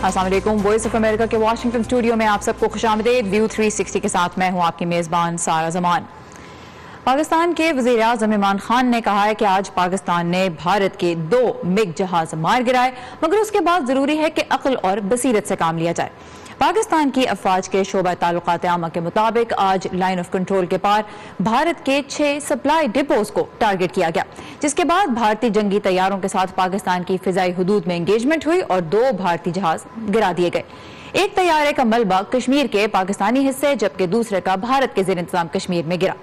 السلام علیکم. Voice of America کے واشنگٹن اسٹوڈیو میں آپ سب کو خوش آمدید. ویو 360 کے ساتھ میں ہوں آپ کی میزبان سارہ زمان. پاکستان کے وزیر اعظم عمران خان نے کہا ہے کہ آج پاکستان نے بھارت کے 2 مگ جہاز مار گرائے، مگر اس کے بعد ضروری ہے کہ عقل اور بصیرت سے کام لیا جائے. پاکستان کی افواج کے شعبہ تعلقات عامہ کے مطابق آج لائن آف کنٹرول کے پار بھارت کے 6 سپلائی ڈپوز کو ٹارگٹ کیا گیا، جس کے بعد بھارتی جنگی طیاروں کے ساتھ پاکستان کی فضائی حدود میں انگیجمنٹ ہوئی اور 2 بھارتی جہاز گرا دیے گئے. ایک طیارے کا ملبہ کشمیر کے پاکستانی حصے جبکہ دوسرے کا بھارت کے زیر انتظام کشمیر میں گرا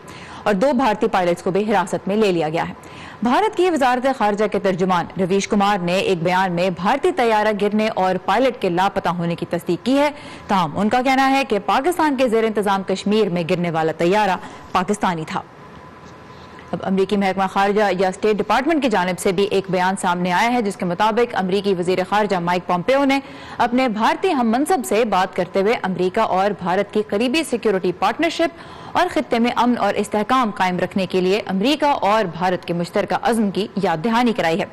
اور 2 بھارتی پائلٹس کو بھی حراست میں لے لیا گیا ہے. بھارت کی وزارت خارجہ کے ترجمان رویش کمار نے ایک بیان میں بھارتی طیارہ گرنے اور پائلٹ کے لاپتہ ہونے کی تصدیق کی ہے. تاہم ان کا کہنا ہے کہ پاکستان کے زیر انتظام کشمیر میں گرنے والا طیارہ پاکستانی تھا. اب امریکی محکمہ خارجہ یا اسٹیٹ ڈپارٹمنٹ کی جانب سے بھی ایک بیان سامنے آیا ہے، جس کے مطابق امریکی وزیر خارجہ مائک پومپیو نے اپنے بھارتی ہم منصب سے بات کرتے ہوئے امریکہ اور بھارت کی قریبی سیکیورٹی پارٹنرشپ اور خطے میں امن اور استحکام قائم رکھنے کے لیے امریکہ اور بھارت کے مشترکہ عزم کی یاد دہانی کرائی ہے.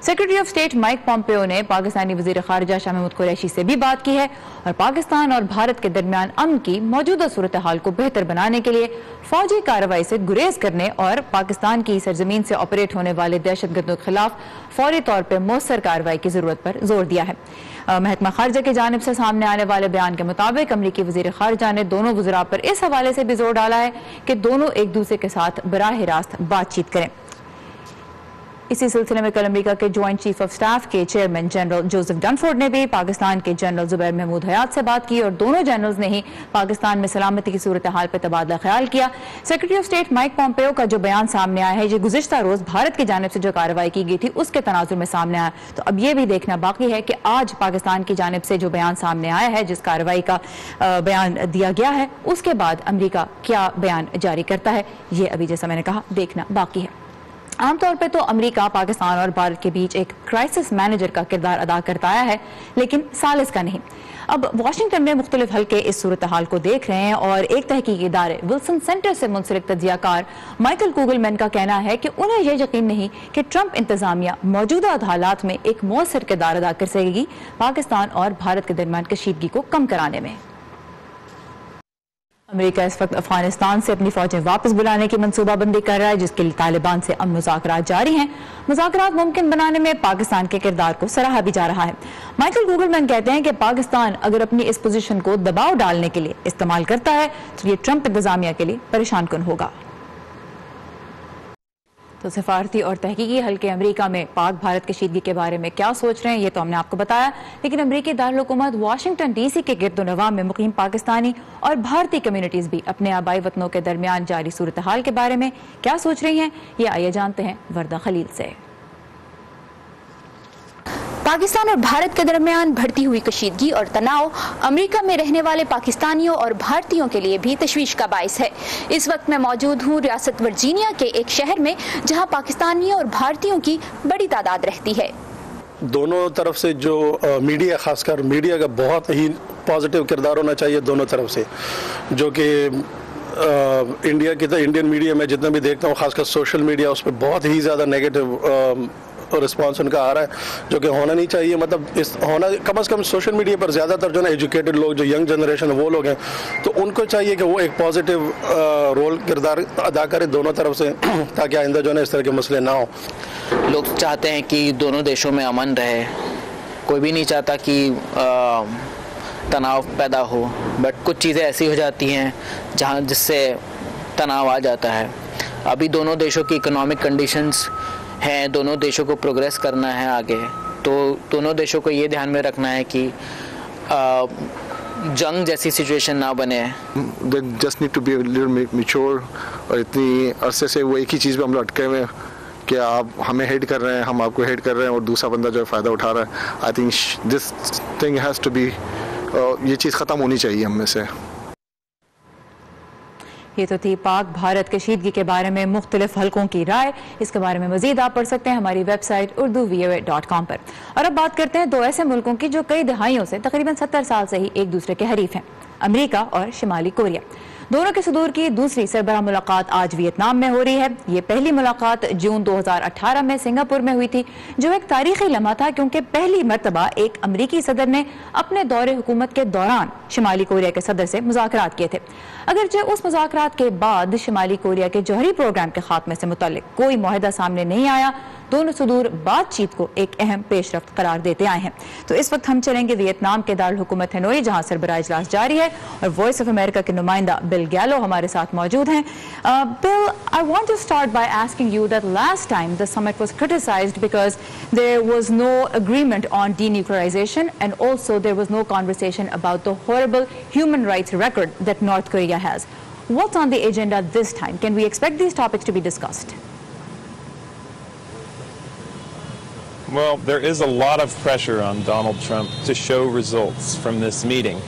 Secretary of state mic Pompeo نے پاکستانی وزیر خارجہ شاہ محمود قریشی سے بھی بات کی ہے اور پاکستان اور بھارت کے درمیان امن کی موجودہ صورتحال کو بہتر بنانے کے لیے فوجی کارروائی سے گریز کرنے اور پاکستان کی سرزمین سے آپریٹ ہونے والے دہشت گردوں کے خلاف فوری طور پر مؤثر کارروائی کی ضرورت پر زور دیا ہے. محکمہ خارجہ کی جانب سے سامنے آنے والے بیان کے مطابق امریکی وزیر خارجہ نے دونوں وزراء پر اس حوالے سے بھی زور ڈالا ہے کہ دونوں ایک دوسرے کے ساتھ براہ راست بات چیت کریں. اسی سلسلے میں کل امریکہ کے جوائنٹ چیف آف سٹاف کے چیئرمین جنرل جوزف ڈنفورڈ نے بھی پاکستان کے جنرل زبیر محمود حیات سے بات کی اور دونوں جنرلز نے ہی پاکستان میں سلامتی کی صورتحال پر تبادلہ خیال کیا. Secretary of state mic Pompeo کا جو بیان سامنے آیا ہے یہ گزشتہ روز بھارت کی جانب سے جو کارروائی کی گئی تھی اس کے تناظر میں سامنے آیا. تو اب یہ بھی دیکھنا باقی ہے کہ آج پاکستان کی جانب سے جو بیان سامنے آیا ہے، جس کارروائی کا بیان دیا گیا ہے، اس کے بعد امریکہ کیا بیان جاری کرتا ہے، یہ ابھی جیسا میں نے کہا دیکھنا باقی ہے. عام طور پہ تو امریکہ پاکستان اور بھارت کے بیچ ایک کرائسس مینیجر کا کردار ادا کرتا آیا ہے، لیکن ثالث کا نہیں. اب واشنگٹن میں مختلف حلقے اس صورتحال کو دیکھ رہے ہیں اور ایک تحقیقی ادارے ولسن سینٹر سے منسلک تجزیہ کار مائیکل کوگلمین کا کہنا ہے کہ انہیں یہ یقین نہیں کہ ٹرمپ انتظامیہ موجودہ حالات میں ایک مؤثر کردار ادا کر سکے گی پاکستان اور بھارت کے درمیان کشیدگی کو کم کرانے میں. امریکہ اس وقت افغانستان سے اپنی فوجیں واپس بلانے کی منصوبہ بندی کر رہا ہے، جس کے لیے طالبان سے مذاکرات جاری ہیں. مذاکرات ممکن بنانے میں پاکستان کے کردار کو سراہا بھی جا رہا ہے. مائیکل کوگلمین کہتے ہیں کہ پاکستان اگر اپنی اس پوزیشن کو دباؤ ڈالنے کے لیے استعمال کرتا ہے تو یہ ٹرمپ انتظامیہ کے لیے پریشان کن ہوگا. تو سفارتی اور تحقیقی حلقے امریکہ میں پاک بھارت کشیدگی کے بارے میں کیا سوچ رہے ہیں یہ تو ہم نے آپ کو بتایا، لیکن امریکی دارالحکومت واشنگٹن ڈی سی کے گرد و نواح میں مقیم پاکستانی اور بھارتی کمیونٹیز بھی اپنے آبائی وطنوں کے درمیان جاری صورتحال کے بارے میں کیا سوچ رہی ہیں، یہ آئیے جانتے ہیں وردہ خلیل سے. پاکستان اور بھارت کے درمیان بڑھتی ہوئی کشیدگی اور تناؤ امریکہ میں رہنے والے پاکستانیوں اور بھارتیوں کے لیے بھی تشویش کا باعث ہے. اس وقت میں موجود ہوں ریاست ورجینیا کے ایک شہر میں جہاں پاکستانیوں اور بھارتیوں کی بڑی تعداد رہتی ہے. دونوں طرف سے جو میڈیا، خاص کر میڈیا کا بہت ہی پازیٹیو کردار ہونا چاہیے دونوں طرف سے، جو کہ انڈیا کی تو انڈین میڈیا میں جتنا بھی دیکھتا ہوں، خاص کر سوشل میڈیا، اس پہ بہت ہی زیادہ نیگیٹو رسپانس ان کا آ رہا ہے، جو کہ ہونا نہیں چاہیے. مطلب ہونا کم از کم سوشل میڈیا پر زیادہ تر جو نا ایجوکیٹڈ لوگ، جو ینگ جنریشن وہ لوگ ہیں، تو ان کو چاہیے کہ وہ ایک پازیٹیو رول کردار ادا کریں دونوں طرف سے، تاکہ آئندہ جو ہے اس طرح کے مسئلے نہ ہوں. لوگ چاہتے ہیں کہ دونوں دیشوں میں امن رہے، کوئی بھی نہیں چاہتا کہ تناؤ پیدا ہو، بٹ کچھ چیزیں ایسی ہو جاتی ہیں جس سے تناؤ آ جاتا ہے. ابھی دونوں دیشوں کی اکنامک کنڈیشنز ہیں، دونوں دیشوں کو پروگریس کرنا ہے آگے، تو دونوں دیشوں کو یہ دھیان میں رکھنا ہے کہ جنگ جیسی سچویشن نہ بنے. They just need to be a little mature. اور اتنی عرصے سے وہ ایک ہی چیز پہ ہم لوگ اٹکے ہوئے ہیں کہ آپ ہمیں ہیٹ کر رہے ہیں، ہم آپ کو ہیٹ کر رہے ہیں، اور دوسرا بندہ جو ہے فائدہ اٹھا رہا ہے. I think this thing has to be, یہ چیز ختم ہونی چاہیے ہم میں سے. یہ تو تھی پاک بھارت کشیدگی کے بارے میں مختلف حلقوں کی رائے. اس کے بارے میں مزید آپ پڑھ سکتے ہیں ہماری ویب سائٹ urduvoa.com پر. اور اب بات کرتے ہیں 2 ایسے ملکوں کی جو کئی دہائیوں سے تقریباً 70 سال سے ہی ایک دوسرے کے حریف ہیں، امریکہ اور شمالی کوریا. دونوں کے صدور کی دوسری سربراہ ملاقات آج ویتنام میں ہو رہی ہے. یہ پہلی ملاقات جون 2018 میں سنگاپور میں ہوئی تھی, جو ایک تاریخی لمحہ تھا کیونکہ پہلی مرتبہ ایک امریکی صدر نے اپنے دور حکومت کے دوران شمالی کوریا کے صدر سے مذاکرات کیے تھے. اگرچہ اس مذاکرات کے بعد شمالی کوریا کے جوہری پروگرام کے خاتمے سے متعلق کوئی معاہدہ سامنے نہیں آیا, دونوں صدور بات چیت کو ایک اہم پیش رفت قرار دیتے آئے ہیں. تو اس وقت ہم چلیں گے ویتنام کے دارالحکومت ہنوئی, جہاں سربراہ اجلاس جاری ہے اور وائس آف امریکہ کے نمائندہ بل گیلو ہمارے ساتھ موجود ہیں. Bill, I want to start by asking you that last time the summit was criticized because there was no agreement on denuclearization and also there was no conversation about the horrible human rights record that North Korea has. What's on the agenda this time? Can we expect these topics to be discussed? Well, there is a lot of pressure on Donald Trump to show results from this meeting.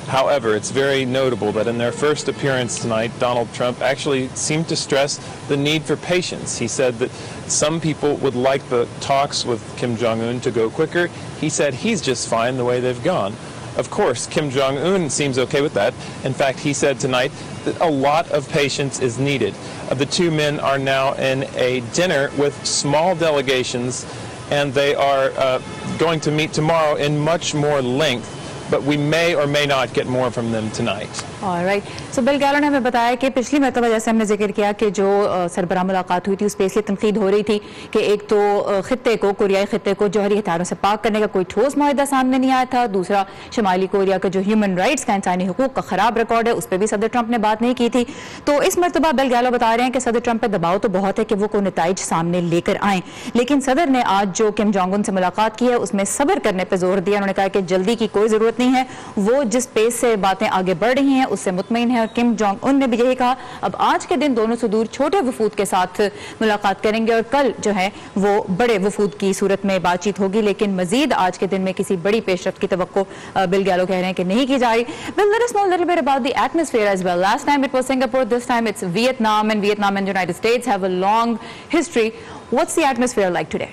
However, it's very notable that in their first appearance tonight, Donald Trump actually seemed to stress the need for patience. He said that some people would like the talks with Kim Jong-un to go quicker. He said he's just fine the way they've gone. Of course, Kim Jong-un seems okay with that. In fact, he said tonight that a lot of patience is needed. The two men are now in a dinner with small delegations, and they are going to meet tomorrow in much more length, but we may or may not get more from them tonight. All right. So بل گیلو نے ہمیں بتایا کہ پچھلی مرتبہ جیسے ہم نے ذکر کیا کہ جو سربراہ ملاقات ہوئی تھی اس پہ اس لیے تنقید ہو رہی تھی کہ ایک تو خطے کو, کوریائی خطے کو جوہری ہتھیاروں سے پاک کرنے کا کوئی ٹھوس معاہدہ سامنے نہیں آیا تھا, دوسرا شمالی کوریا کا جو ہیومن رائٹس کا, انسانی حقوق کا خراب ریکارڈ ہے, اس پہ بھی صدر ٹرمپ نے بات نہیں کی تھی. تو اس مرتبہ بل گیلو بتا رہے ہیں کہ صدر ٹرمپ پہ دباؤ تو بہت ہے کہ وہ کوئی نتائج سامنے لے کر آئیں, لیکن صدر نے آج جو کم جونگ ان سے ملاقات کی ہے اس میں صبر کرنے پہ زور دیا. انہوں نے کہا کہ جلدی کی کوئی ضرورت نہیں ہے, وہ جس پیس سے باتیں آگے بڑھ رہی ہیں اس سے مطمئن ہے. اور کم جونگ ان نے بھی یہی کہا. اب آج کے دن دونوں صدور چھوٹے وفود کے ساتھ ملاقات کریں گے اور کل جو ہے وہ بڑے وفود کی صورت میں بات چیت ہوگی, لیکن مزید آج کے دن میں کسی بڑی پیش رفت کی توقع بل گیلو کہہ رہے ہیں کہ نہیں کی جا رہی. Well, let us know a little bit about the atmosphere as well. Last time it was Singapore, this time it's Vietnam, and Vietnam and the United States have a long history. What's the atmosphere like today?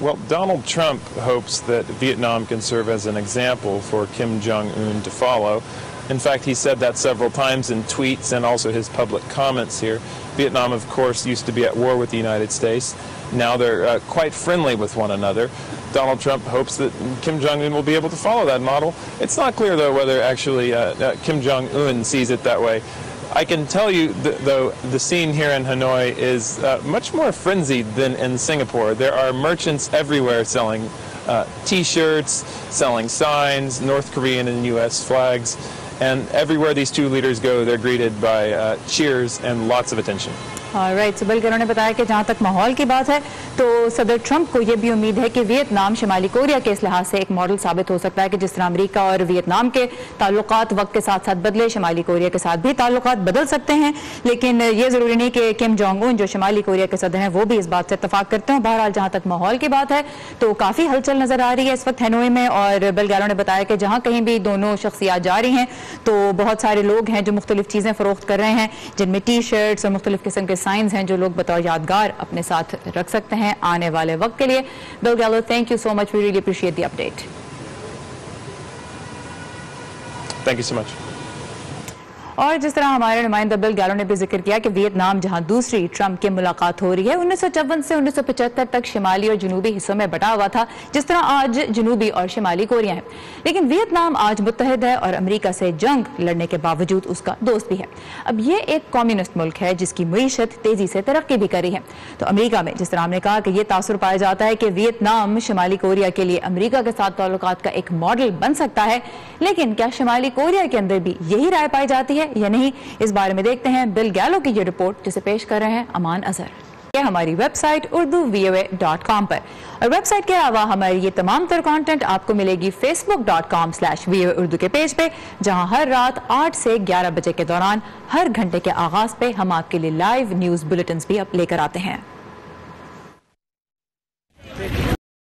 Well, Donald Trump hopes that Vietnam can serve as an example for Kim Jong-un to follow. In fact, he said that several times in tweets and also his public comments here. Vietnam, of course, used to be at war with the United States. Now they're quite friendly with one another. Donald Trump hopes that Kim Jong-un will be able to follow that model. It's not clear, though, whether actually Kim Jong-un sees it that way. I can tell you, though, the scene here in Hanoi is much more frenzied than in Singapore. There are merchants everywhere selling T-shirts, selling signs, North Korean and U.S. flags, and everywhere these two leaders go, they're greeted by cheers and lots of attention. Alright, so بل گیلو نے بتایا کہ جہاں تک ماحول کی بات ہے تو صدر ٹرمپ کو یہ بھی امید ہے کہ ویتنام شمالی کوریا کے اس لحاظ سے ایک ماڈل ثابت ہو سکتا ہے کہ جس طرح امریکہ اور ویتنام کے تعلقات وقت کے ساتھ ساتھ بدلے, شمالی کوریا کے ساتھ بھی تعلقات بدل سکتے ہیں, لیکن یہ ضروری نہیں کہ کم جونگ ان جو شمالی کوریا کے صدر ہیں وہ بھی اس بات سے اتفاق کرتے ہیں. بہرحال جہاں تک ماحول کی بات ہے تو کافی ہلچل نظر آ رہی ہے اس وقت ہنوئی میں, اور بل گیلو نے بتایا کہ جہاں کہیں بھی دونوں شخصیات جا رہی ہیں تو بہت سارے لوگ ہیں جو مختلف چیزیں فروخت کر رہے ہیں, جن میں ٹی شرٹس اور مختلف قسم کے سائنز ہیں جو لوگ بطور یادگار اپنے ساتھ رکھ سکتے ہیں آنے والے وقت کے لیے. بل گیلو, thank you so much. We really appreciate the update. Thank you so much. اور جس طرح ہمارے نمائندہ بل گیلو نے بھی ذکر کیا کہ ویتنام جہاں دوسری ٹرمپ کی ملاقات ہو رہی ہے 1954 سے 1975 تک شمالی اور جنوبی حصوں میں بٹا ہوا تھا, جس طرح آج جنوبی اور شمالی کوریا ہے, لیکن ویتنام آج متحد ہے اور امریکہ سے جنگ لڑنے کے باوجود اس کا دوست بھی ہے. اب یہ ایک کمیونسٹ ملک ہے جس کی معیشت تیزی سے ترقی بھی کر رہی ہے. تو امریکہ میں جس طرح ہم نے کہا کہ یہ تاثر پایا جاتا ہے کہ ویتنام شمالی کوریا کے لیے امریکہ کے ساتھ تعلقات کا ایک ماڈل بن سکتا ہے, لیکن کیا شمالی کوریا کے اندر بھی یہی رائے پائی جاتی ہے یا نہیں, اس بارے میں دیکھتے ہیں بل گیلو کی یہ رپورٹ جسے پیش کر رہے ہیں امان اظہر. یہ ہماری ویب سائٹ urduvoa.com پر, اور ویب سائٹ کے علاوہ ہماری یہ تمام تر کانٹینٹ آپ کو ملے گی facebook.com/voa urdu کے پیج پہ, جہاں ہر رات 8 سے 11 بجے کے دوران ہر گھنٹے کے آغاز پہ ہم آپ کے لیے لائیو نیوز بلیٹنز بھی لے کر آتے ہیں.